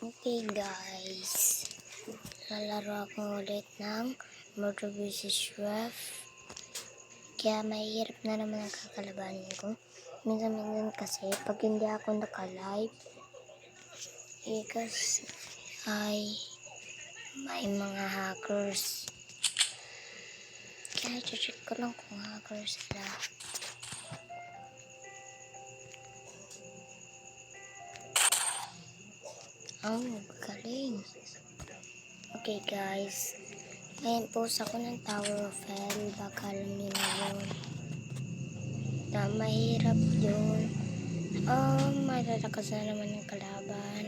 Okay guys, lalaro ako ulit ng Murder vs. Chef. Kaya mahirap na naman ang kakalabanin ko. Minsan kasi pag hindi ako naka-live, kasi ay may mga hackers. Kaya check ko lang kung hackers sila. Galing. Okay guys, ngayon post ako ng Tower of Hell. Baka alam nyo na yun. Na mahirap yun. Matatakas na naman ng kalaban.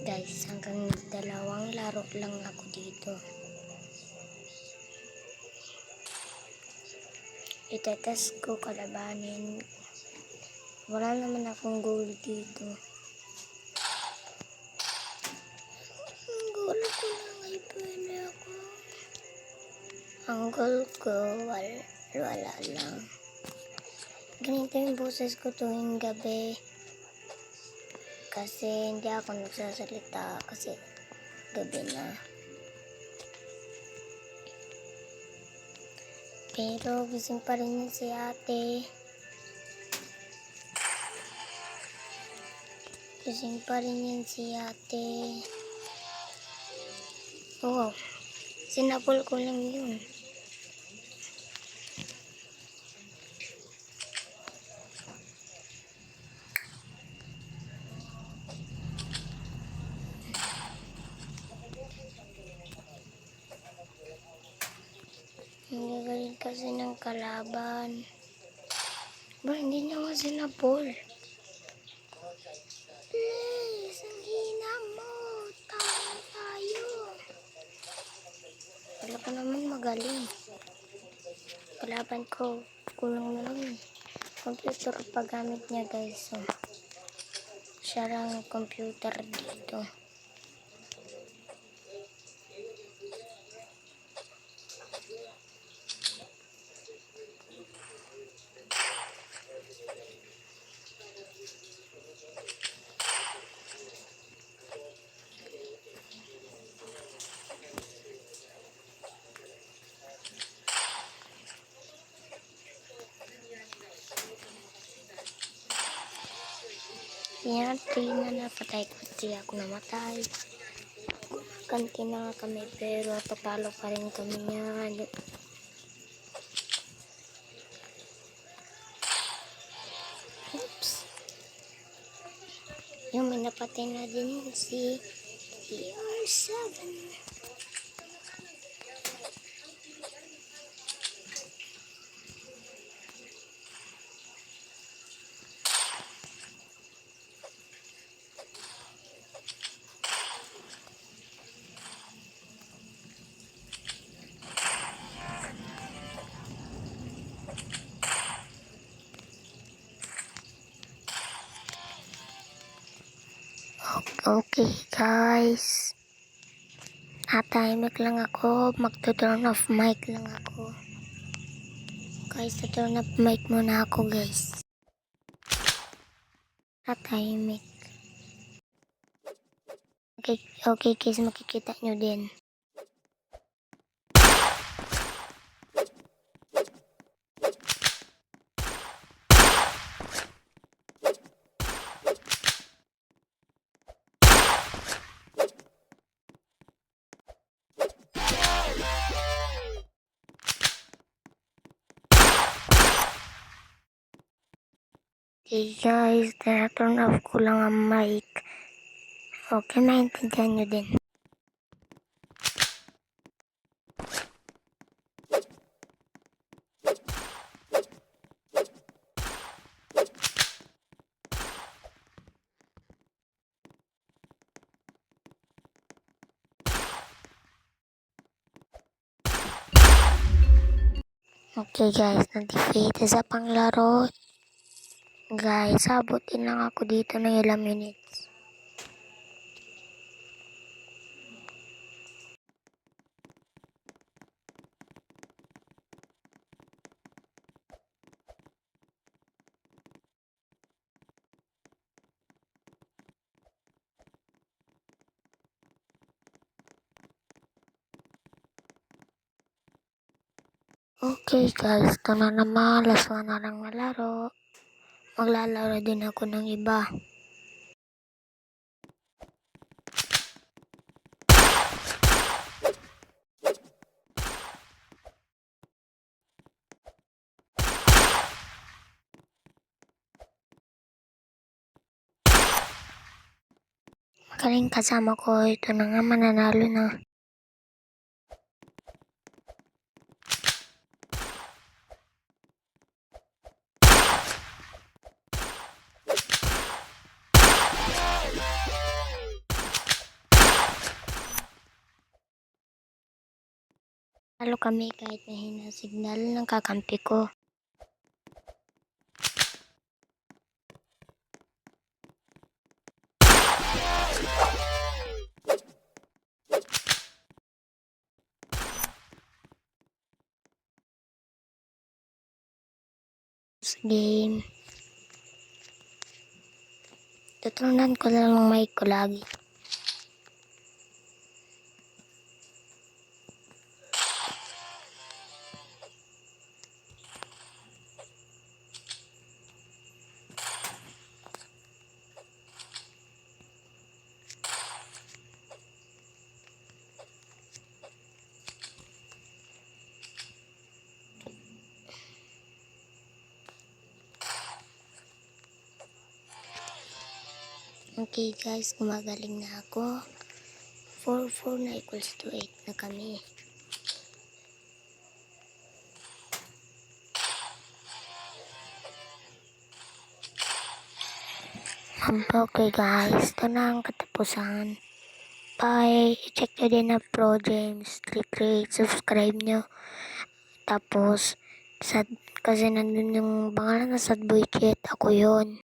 Guys, hanggang 2 laro lang ako dito. Itetest ko kalabanin. Wala naman akong goal dito. Ang goal ko lang ay pwede ako. Ang goal ko, wala lang. Ganito yung boses ko tuwing gabi. Kasi hindi ako nagsasalita kasi gabi na. Pero gising pa rin yun si ate. Gising pa rin yun si ate. Wow, sinapol ko lang yun. Hindi galing kasi ng kalaban. Hindi niya nga sinapol. Please, ang hina mo. Tama tayo. Wala ka naman magaling. Kalaban ko, kulang na lang. Computer pa gamit niya guys. So, siya lang computer dito. Yan, 3 na napatay ko. 3 ako namatay. Kanti na kami pero tatalo pa rin kami yan. Oops. Yung may napatay na din si ER7. Okay guys, natahimik lang ako, magto-turn off mic lang ako. Guys, turn off mic muna ako guys. Natahimik. Okay guys, makikita nyo din. Okay guys, turn off ko lang ang mic. Okay, maintindihan nyo din. Okay guys, na-defeat sa panglaro. Guys, sabutin lang ako dito ng ilang minutes. Okay guys, ito na naman. Last one na lang na laro. Maglalaro din ako ng iba. Magaling kasama ko. Ito na nga, mananalo na. Talo kami kahit mahina signal ng kakampi ko. Sa game. Tutunan ko lang ng mic ko lagi. Okay guys, gumagaling na ako. 4 na equals to 8 na kami. Okay guys, ito na ang katapusan. Bye! I-check nyo din ang Pro James. Click rate, subscribe nyo. Tapos, kasi nandun yung pangalan na Sad Boy Chat. Ako yun.